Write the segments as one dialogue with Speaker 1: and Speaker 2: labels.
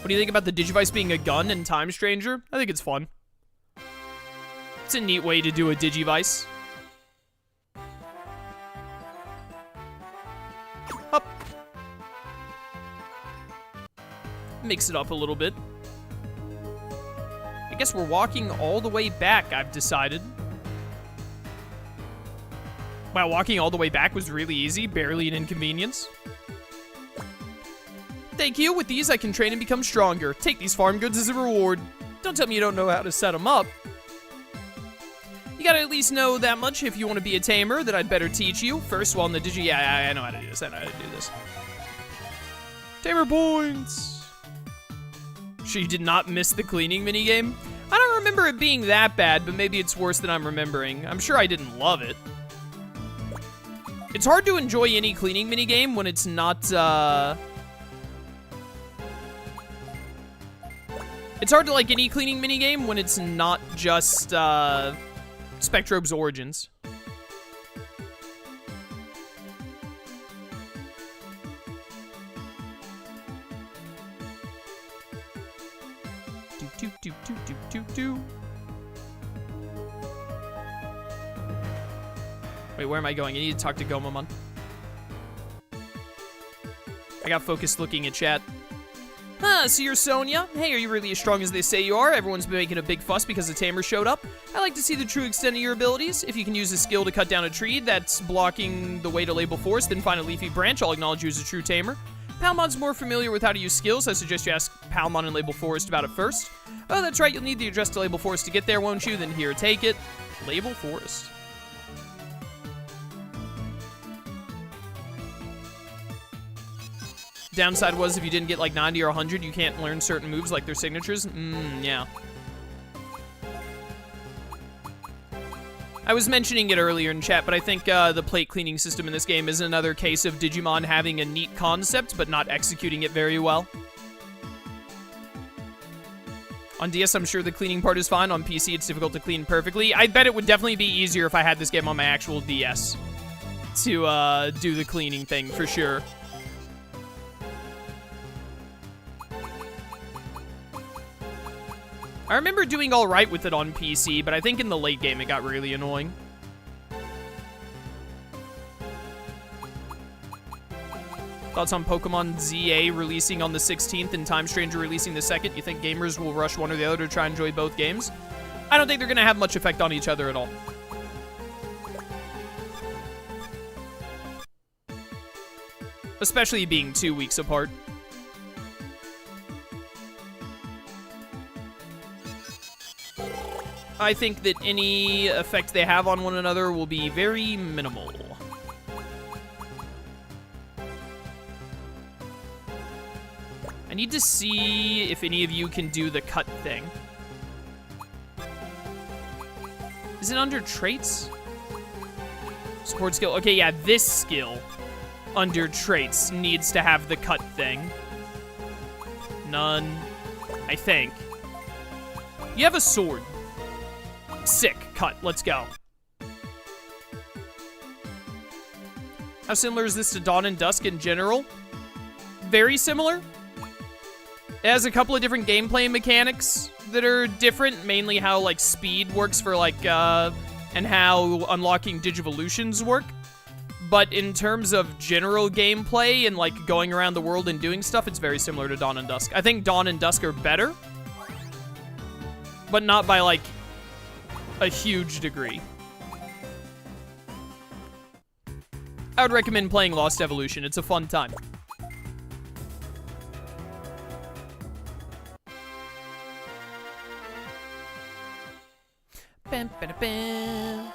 Speaker 1: What do you think about the Digivice being a gun and Time Stranger? I think it's fun. It's a neat way to do a Digivice. Up. Mix it up a little bit. I guess we're walking all the way back, I've decided. Wow, walking all the way back was really easy, barely an inconvenience. Thank you, with these I can train and become stronger. Take these farm goods as a reward. Don't tell me you don't know how to set them up. You gotta at least know that much if you want to be a tamer, that I'd better teach you. First, while in the yeah, I know how to do this, I know how to do this. Tamer points! She did not miss the cleaning minigame. I don't remember it being that bad, but maybe it's worse than I'm remembering. I'm sure I didn't love it. It's hard to enjoy any cleaning minigame when it's not, It's hard to like any cleaning minigame when it's not just, Spectrobe's Origins. Wait, where am I going? I need to talk to Gomamon. I got focused looking at chat. So you're Sonia? Hey, are you really as strong as they say you are? Everyone's been making a big fuss because the Tamer showed up. I like to see the true extent of your abilities. If you can use a skill to cut down a tree that's blocking the way to label forest, then find a leafy branch, I'll acknowledge you as a true Tamer. Palmon's more familiar with how to use skills. I suggest you ask Palmon and Label Forest about it first. Oh, that's right. You'll need the address to Label Forest to get there, won't you? Then here, take it. Label Forest. Downside was if you didn't get like 90 or 100, you can't learn certain moves like their signatures. Yeah. I was mentioning it earlier in chat, but I think the plate cleaning system in this game is another case of Digimon having a neat concept, but not executing it very well. On DS, I'm sure the cleaning part is fine. On PC, it's difficult to clean perfectly. I bet it would definitely be easier if I had this game on my actual DS to do the cleaning thing, for sure. I remember doing all right with it on PC, but I think in the late game it got really annoying. Thoughts on Pokemon ZA releasing on the 16th and Time Stranger releasing the 2nd? You think gamers will rush one or the other to try and enjoy both games? I don't think they're going to have much effect on each other at all. Especially being 2 weeks apart. I think that any effect they have on one another will be very minimal. I need to see if any of you can do the cut thing. Is it under traits? Support skill. Okay, yeah, this skill under traits needs to have the cut thing. None, I think. You have a sword. Sick. Cut. Let's go. How similar is this to Dawn and Dusk in general? Very similar. It has a couple of different gameplay mechanics that are different. Mainly how, like, speed works for, like, and how unlocking Digivolutions work. But in terms of general gameplay and, like, going around the world and doing stuff, it's very similar to Dawn and Dusk. I think Dawn and Dusk are better. But not by, like, a huge degree. I would recommend playing Lost Evolution. It's a fun time. Bam, bam, bam.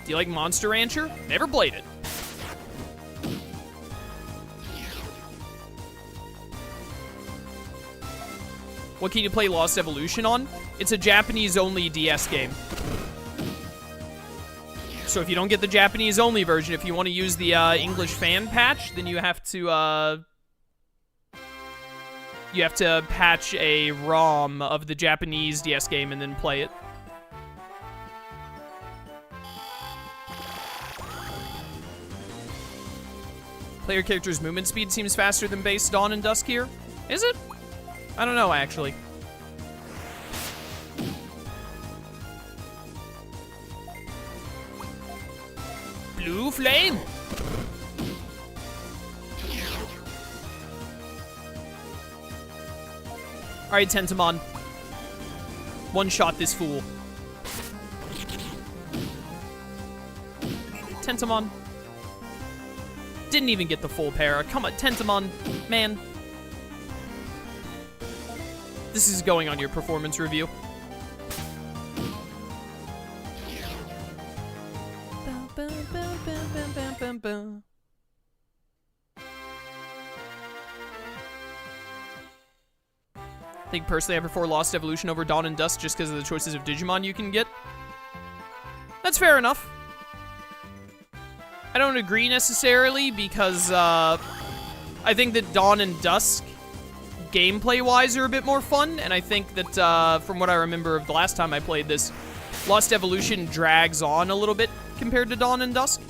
Speaker 1: Do you like Monster Rancher? Never played it. What can you play Lost Evolution on? It's a Japanese-only DS game. So if you don't get the Japanese-only version, if you want to use the English fan patch, then you have to patch a ROM of the Japanese DS game and then play it. Player character's movement speed seems faster than base Dawn and Dusk here. Is it? I don't know, actually. Blue flame! Alright, Tentamon. One-shot this fool. Tentamon. Didn't even get the full para. Come on, Tentamon. Man. This is going on your performance review. I think personally I prefer Lost Evolution over Dawn and Dusk just because of the choices of Digimon you can get. That's fair enough. I don't agree necessarily because I think that Dawn and Dusk gameplay-wise are a bit more fun, and I think that from what I remember of the last time I played this, Lost Evolution drags on a little bit compared to Dawn and Dusk.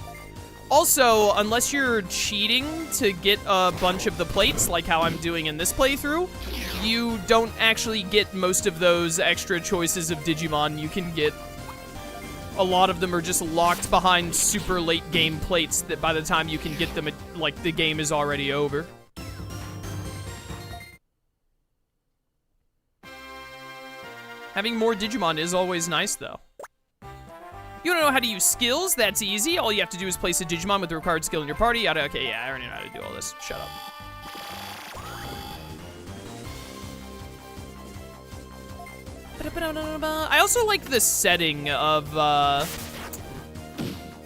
Speaker 1: Also, unless you're cheating to get a bunch of the plates, like how I'm doing in this playthrough, you don't actually get most of those extra choices of Digimon you can get. A lot of them are just locked behind super late game plates that by the time you can get them, like, the game is already over. Having more Digimon is always nice, though. You don't know how to use skills? That's easy. All you have to do is place a Digimon with the required skill in your party. Okay, yeah, I already know how to do all this. Shut up. I also like the setting of, I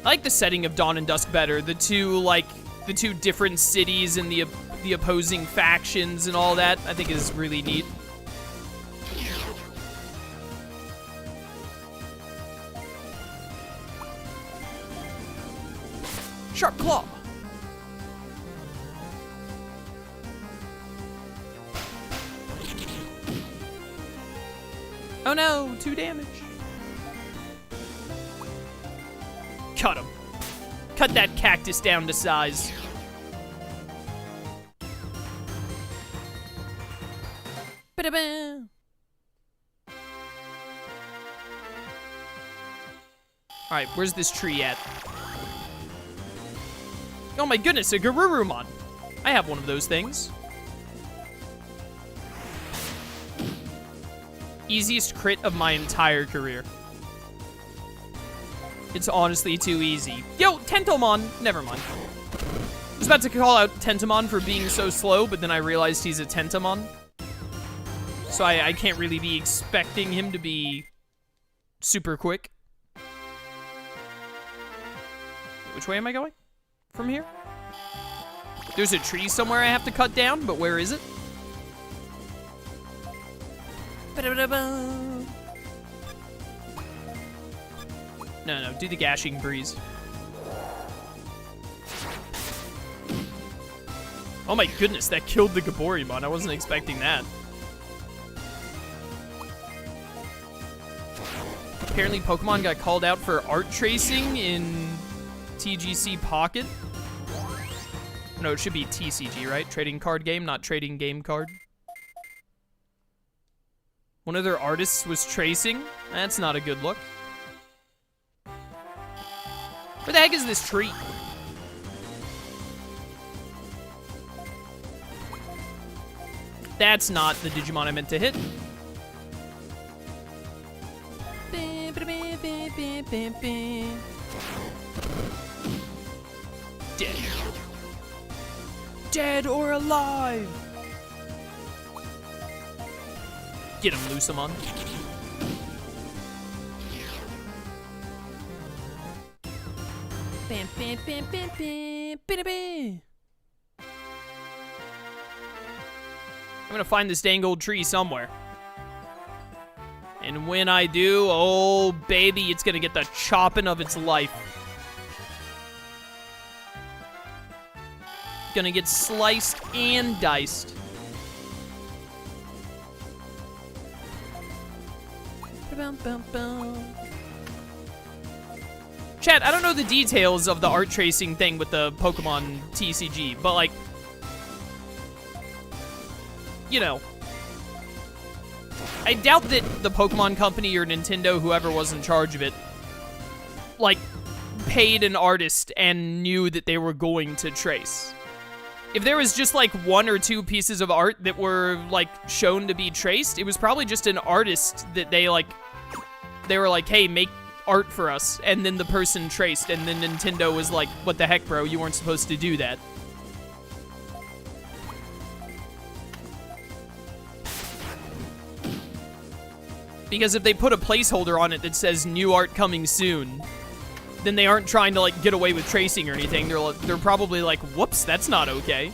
Speaker 1: like the setting of Dawn and Dusk better. The two different cities and the opposing factions and all that, I think is really neat. Sharp Claw. Oh no, 2 damage. Cut him. Cut that cactus down to size. Ba-da-ba. Alright, where's this tree at? Oh my goodness, a Garurumon. I have one of those things. Easiest crit of my entire career. It's honestly too easy. Yo, Tentomon! Never mind. I was about to call out Tentomon for being so slow, but then I realized he's a Tentomon. So I can't really be expecting him to be super quick. Which way am I going? From here? There's a tree somewhere I have to cut down, but where is it? No, do the Gashing Breeze. Oh my goodness, that killed the Gaborimon. I wasn't expecting that. Apparently Pokemon got called out for art tracing in TGC Pocket. No, it should be TCG, right? Trading card game, not trading game card. One of their artists was tracing. That's not a good look. Where the heck is this tree? That's not the Digimon I meant to hit. Dead. Dead or alive? Get him, Lucamon. Bam, bam, bam, bam, bam, bam, bam. I'm gonna find this dang old tree somewhere. And when I do, oh baby, it's gonna get the chopping of its life. Gonna get sliced and diced. Chat, I don't know the details of the art tracing thing with the Pokemon TCG, but, like, you know, I doubt that the Pokemon Company or Nintendo, whoever was in charge of it, like, paid an artist and knew that they were going to trace. If there was just, like, 1 or 2 pieces of art that were, like, shown to be traced, it was probably just an artist that they were like, hey, make art for us, and then the person traced, and then Nintendo was like, what the heck, bro, you weren't supposed to do that. Because if they put a placeholder on it that says new art coming soon, then they aren't trying to, like, get away with tracing or anything. They're probably like, whoops, that's not okay.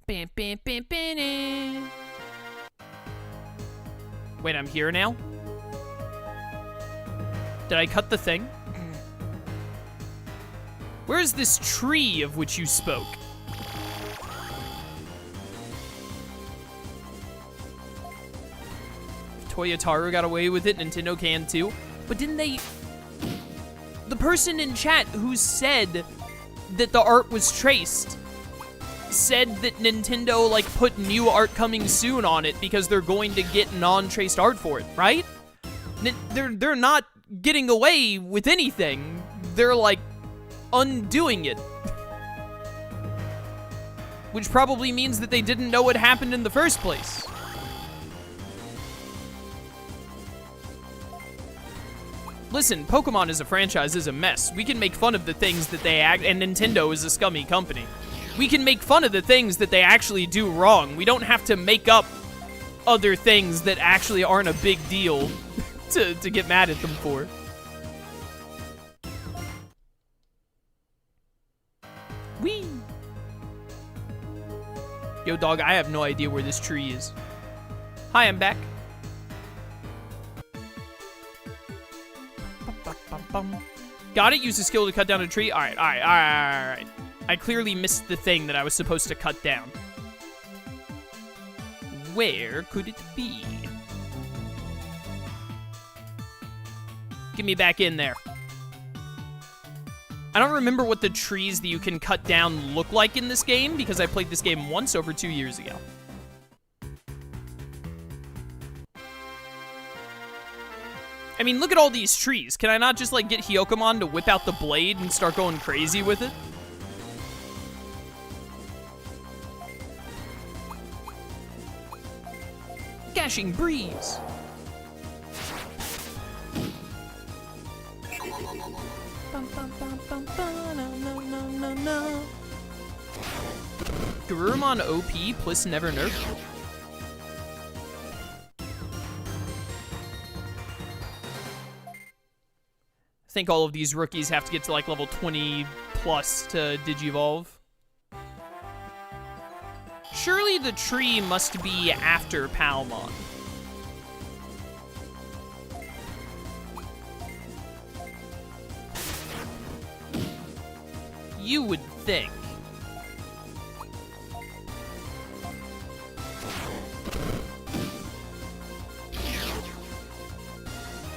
Speaker 1: Wait, I'm here now? Did I cut the thing? Where is this tree of which you spoke? Toyotaru got away with it, Nintendo can too. But didn't they... The person in chat who said that the art was traced said that Nintendo, like, put new art coming soon on it because they're going to get non-traced art for it, right? They're not getting away with anything. They're, like, undoing it. Which probably means that they didn't know what happened in the first place. Listen, Pokemon as a franchise is a mess. We can make fun of the things that they act, and Nintendo is a scummy company. We can make fun of the things that they actually do wrong. We don't have to make up other things that actually aren't a big deal to get mad at them for. Whee! Yo, dog, I have no idea where this tree is. Hi, I'm back. Got it? Use a skill to cut down a tree? Alright. I clearly missed the thing that I was supposed to cut down. Where could it be? Get me back in there. I don't remember what the trees that you can cut down look like in this game because I played this game once over 2 years ago. I mean, look at all these trees. Can I not just, like, get Hyokomon to whip out the blade and start going crazy with it? Gashing breeze. Garurumon OP plus never nerf. I think all of these rookies have to get to like level 20 plus to Digivolve. Surely the tree must be after Palmon. You would think.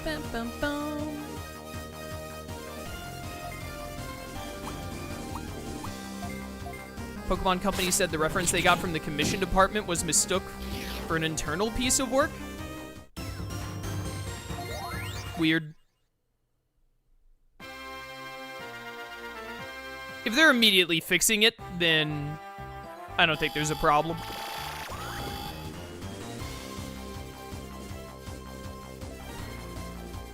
Speaker 1: Bum, bum, bum. Pokemon Company said the reference they got from the commission department was mistook for an internal piece of work. Weird. If they're immediately fixing it, then I don't think there's a problem.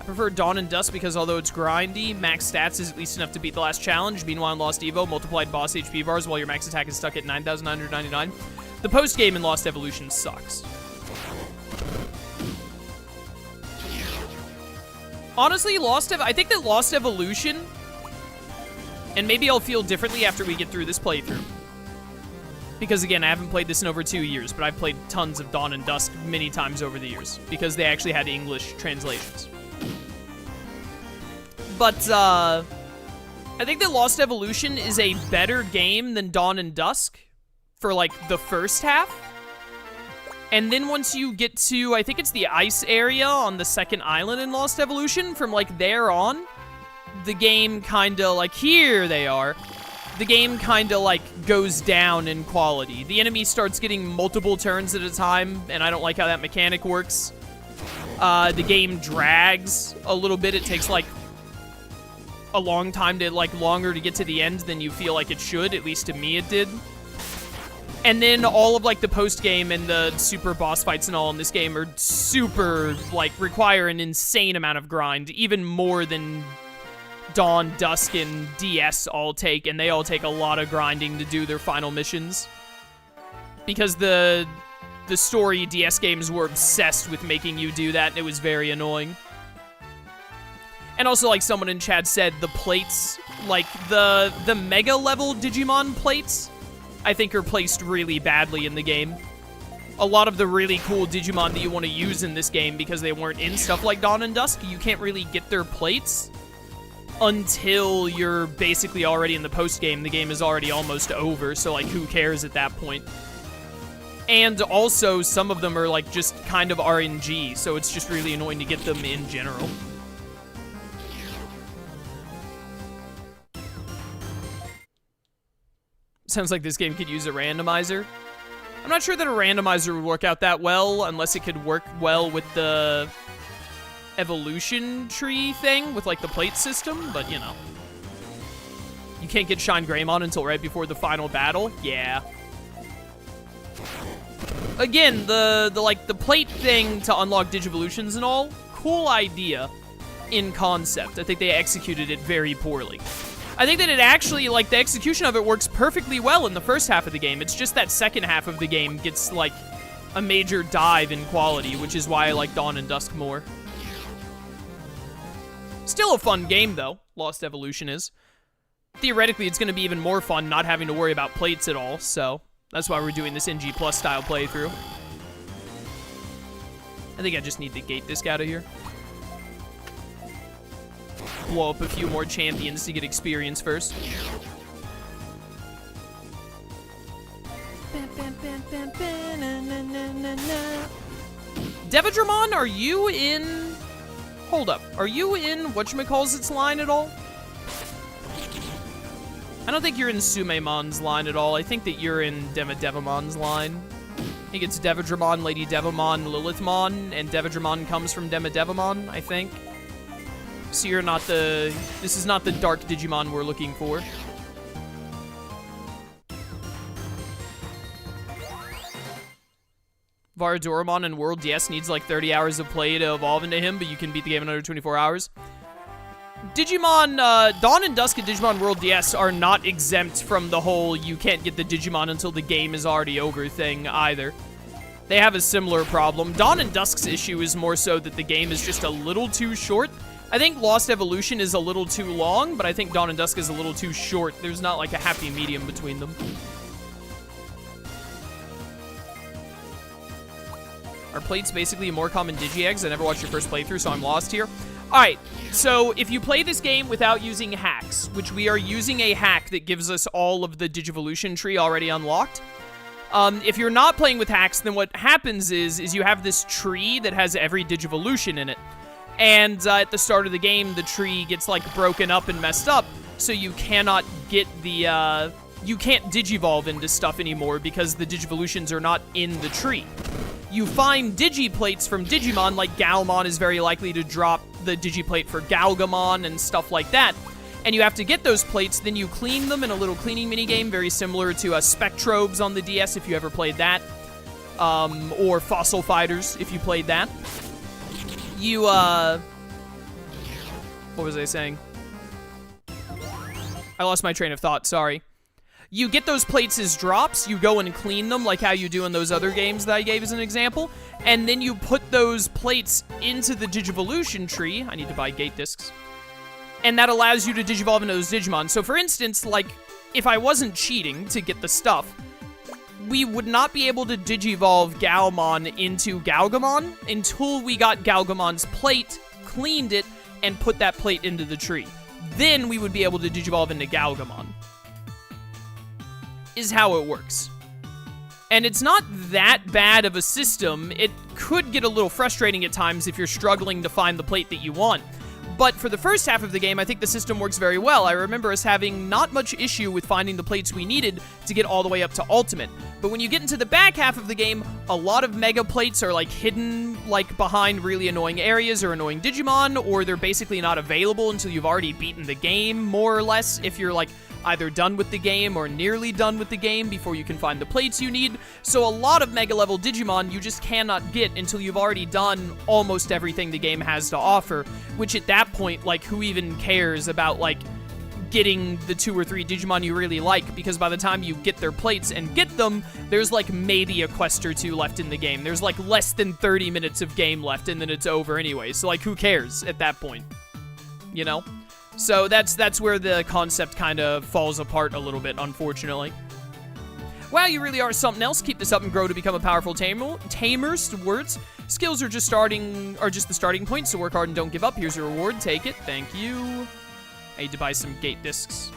Speaker 1: I prefer Dawn and Dusk because although it's grindy, max stats is at least enough to beat the last challenge. Meanwhile, in Lost Evo, multiplied boss HP bars while your max attack is stuck at 9,999. The post-game in Lost Evolution sucks. Honestly, I think that Lost Evolution, and maybe I'll feel differently after we get through this playthrough. Because again, I haven't played this in over 2 years, but I've played tons of Dawn and Dusk many times over the years because they actually had English translations. But, I think that Lost Evolution is a better game than Dawn and Dusk for, like, the first half. And then once you get to, I think it's the ice area on the second island in Lost Evolution, from, like, there on, the game kinda, like, here they are. The game kinda, like, goes down in quality. The enemy starts getting multiple turns at a time, and I don't like how that mechanic works. The game drags a little bit. It takes, like, a long time to, like, longer to get to the end than you feel like it should. At least to me it did. And then all of, like, the post-game and the super boss fights and all in this game are super, like, require an insane amount of grind. Even more than Dawn, Dusk, and DS all take. And they all take a lot of grinding to do their final missions. Because the story DS games were obsessed with making you do that, and it was very annoying. And also, like someone in chat said, the plates, like, the mega level Digimon plates, I think are placed really badly in the game. A lot of the really cool Digimon that you want to use in this game, because they weren't in stuff like Dawn and Dusk, you can't really get their plates until you're basically already in the post-game. The game is already almost over, so, like, who cares at that point? And also, some of them are, like, just kind of RNG, so it's just really annoying to get them in general. Sounds like this game could use a randomizer. I'm not sure that a randomizer would work out that well, unless it could work well with the evolution tree thing, with, like, the plate system, but, you know. You can't get Shine Greymon until right before the final battle? Yeah. Again, the plate thing to unlock Digivolutions and all, cool idea in concept. I think they executed it very poorly. I think that it actually, like, the execution of it works perfectly well in the first half of the game. It's just that second half of the game gets, like, a major dive in quality, which is why I like Dawn and Dusk more. Still a fun game, though, Lost Evolution is. Theoretically, it's going to be even more fun not having to worry about plates at all, so that's why we're doing this NG Plus style playthrough. I think I just need to gate Disc out of here. Blow up a few more champions to get experience first. Devidramon, are you in... Hold up. Are you in whatchamacallsit's line at all? I don't think you're in Sumemon's line at all. I think that you're in Devamon's line. I think it's Devidramon, Lady Devamon, Lilithmon, and Devidramon comes from Devamon, I think. So you're not the... This is not the dark Digimon we're looking for. Varadoramon in World DS needs like 30 hours of play to evolve into him, but you can beat the game in under 24 hours. Digimon, Dawn and Dusk and Digimon World DS are not exempt from the whole you can't get the Digimon until the game is already over thing either. They have a similar problem. Dawn and Dusk's issue is more so that the game is just a little too short. I think Lost Evolution is a little too long, but I think Dawn and Dusk is a little too short. There's not like a happy medium between them. Are plates basically more common Digi-Eggs? I never watched your first playthrough, so I'm lost here. Alright, so if you play this game without using hacks, which we are using a hack that gives us all of the Digivolution tree already unlocked. If you're not playing with hacks, then what happens is you have this tree that has every Digivolution in it. And at the start of the game, the tree gets, like, broken up and messed up, so you cannot get the, you can't Digivolve into stuff anymore because the Digivolutions are not in the tree. You find Digiplates from Digimon, like Galmon is very likely to drop the Digiplate for Galgamon and stuff like that. And you have to get those plates, then you clean them in a little cleaning minigame, very similar to Spectrobes on the DS if you ever played that. Or Fossil Fighters if you played that. You, what was I saying? I lost my train of thought, sorry. You get those plates as drops, you go and clean them like how you do in those other games that I gave as an example, and then you put those plates into the Digivolution tree. I need to buy gate discs. And that allows you to Digivolve into those Digimon. So for instance, like, if I wasn't cheating to get the stuff, we would not be able to Digivolve Galmon into Galgamon until we got Galgamon's plate, cleaned it, and put that plate into the tree. then we would be able to Digivolve into Galgamon. Is how it works. And it's not that bad of a system. It could get a little frustrating at times if you're struggling to find the plate that you want. But for the first half of the game, I think the system works very well. I remember us having not much issue with finding the plates we needed to get all the way up to Ultimate. But when you get into the back half of the game, a lot of Mega Plates are, like, hidden, like, behind really annoying areas or annoying Digimon, or they're basically not available until you've already beaten the game, more or less, if you're, like, either done with the game or nearly done with the game before you can find the plates you need. So a lot of Mega Level Digimon you just cannot get until you've already done almost everything the game has to offer, which at that point, like, who even cares about, like, getting the 2 or 3 Digimon you really like, because by the time you get their plates and get them, there's, like, maybe a quest or 2 left in the game. There's, like, less than 30 minutes of game left, and then it's over anyway, so, like, who cares at that point? You know? So that's where the concept kind of falls apart a little bit, unfortunately. Wow, you really are something else. Keep this up and grow to become a powerful tamer. Words. Skills are just the starting point, so work hard and don't give up. Here's your reward. Take it. Thank you. I need to buy some gate discs.